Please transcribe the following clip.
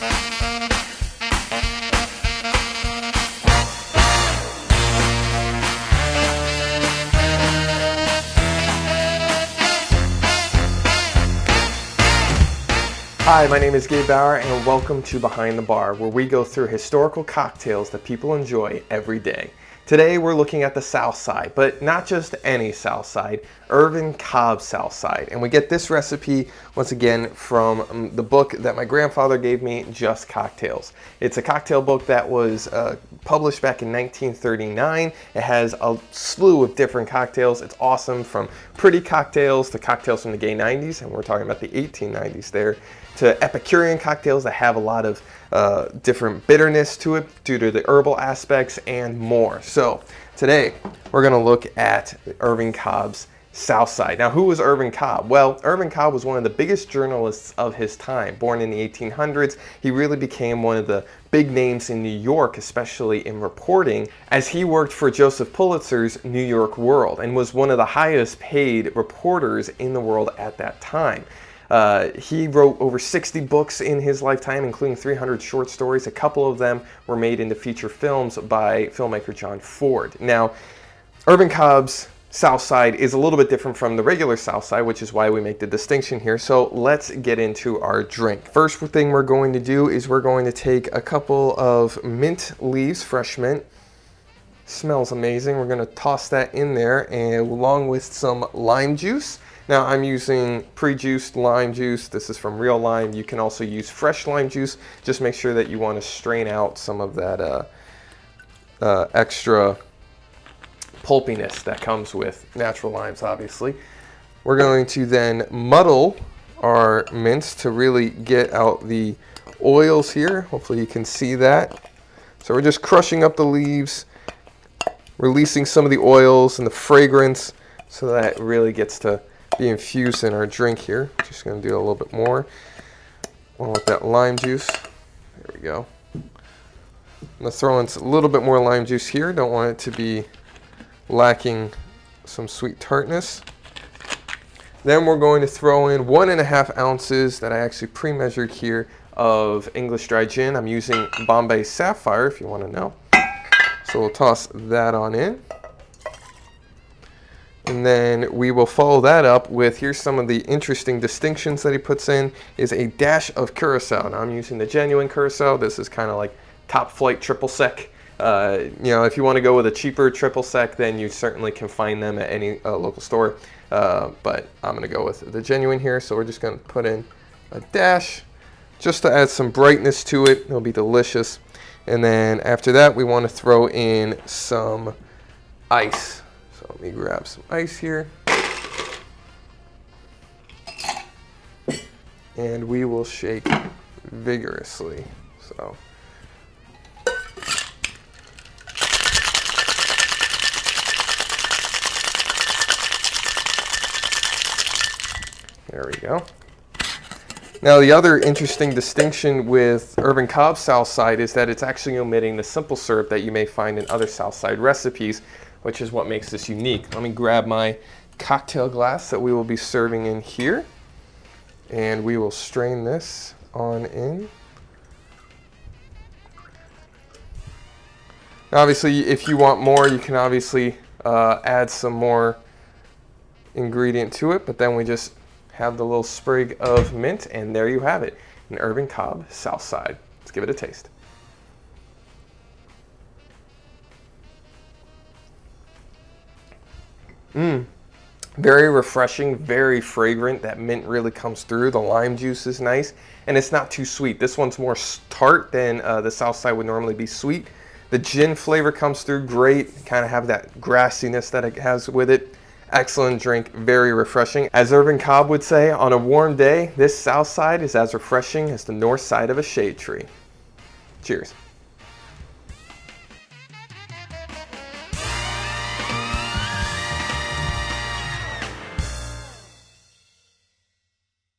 Hi, my name is Gabe Bauer and welcome to Behind the Bar, where we go through historical cocktails that people enjoy every day. Today we're looking at the Southside, but not just any Southside, Irvin Cobb Southside. And we get this recipe once again from the book that my grandfather gave me, Just Cocktails. It's a cocktail book that was published back in 1939. It has a slew of different cocktails. It's awesome, from pretty cocktails to cocktails from the gay 90s, and we're talking about the 1890s there, to Epicurean cocktails that have a lot of different bitterness to it due to the herbal aspects and more. So today we're going to look at Irvin Cobb's Southside. Now, who was Irvin Cobb? Well, Irvin Cobb was one of the biggest journalists of his time. Born in the 1800s, he really became one of the big names in New York, especially in reporting, as he worked for Joseph Pulitzer's New York World and was one of the highest paid reporters in the world at that time. He wrote over 60 books in his lifetime, including 300 short stories. A couple of them were made into feature films by filmmaker John Ford. Now, Irvin Cobb's Southside is a little bit different from the regular Southside, which is why we make the distinction here. So let's get into our drink. First thing we're going to do is we're going to take a couple of mint leaves, fresh mint. Smells amazing. We're going to toss that in there, and along with some lime juice. Now, I'm using pre-juiced lime juice. This is from Real Lime. You can also use fresh lime juice. Just make sure that you want to strain out some of that extra pulpiness that comes with natural limes, obviously. We're going to then muddle our mints to really get out the oils here. Hopefully you can see that. So we're just crushing up the leaves, releasing some of the oils and the fragrance so that it really gets to be infused in our drink here. Just going to do a little bit more along with that lime juice. There we go. I'm going to throw in a little bit more lime juice here. Don't want it to be lacking some sweet tartness. Then we're going to throw in 1.5 ounces that I actually pre-measured here of English dry gin. I'm using Bombay Sapphire, if you want to know. So we'll toss that on in. And then we will follow that up with, here's some of the interesting distinctions that he puts in, is a dash of Curacao. Now, I'm using the genuine Curacao. This is kind of like top flight triple sec. If you want to go with a cheaper triple sec, then you certainly can find them at any local store. But I'm going to go with the genuine here. So we're just going to put in a dash just to add some brightness to it. It'll be delicious. And then after that, we want to throw in some ice. So let me grab some ice here. And we will shake vigorously. So there we go. Now, the other interesting distinction with Irvin Cobb's Southside is that it's actually omitting the simple syrup that you may find in other Southside recipes, which is what makes this unique. Let me grab my cocktail glass that we will be serving in here, and we will strain this on in. Now, obviously, if you want more, you can obviously add some more ingredient to it, but then we just have the little sprig of mint, and there you have it, an Irvin Cobb Southside. Let's give it a taste. Very refreshing, very fragrant. That mint really comes through. The lime juice is nice, and it's not too sweet. This one's more tart than the Southside would normally be sweet. The gin flavor comes through great, kind of have that grassiness that it has with it. Excellent drink, very refreshing. As Irvin Cobb would say, on a warm day, this Southside is as refreshing as the north side of a shade tree. Cheers.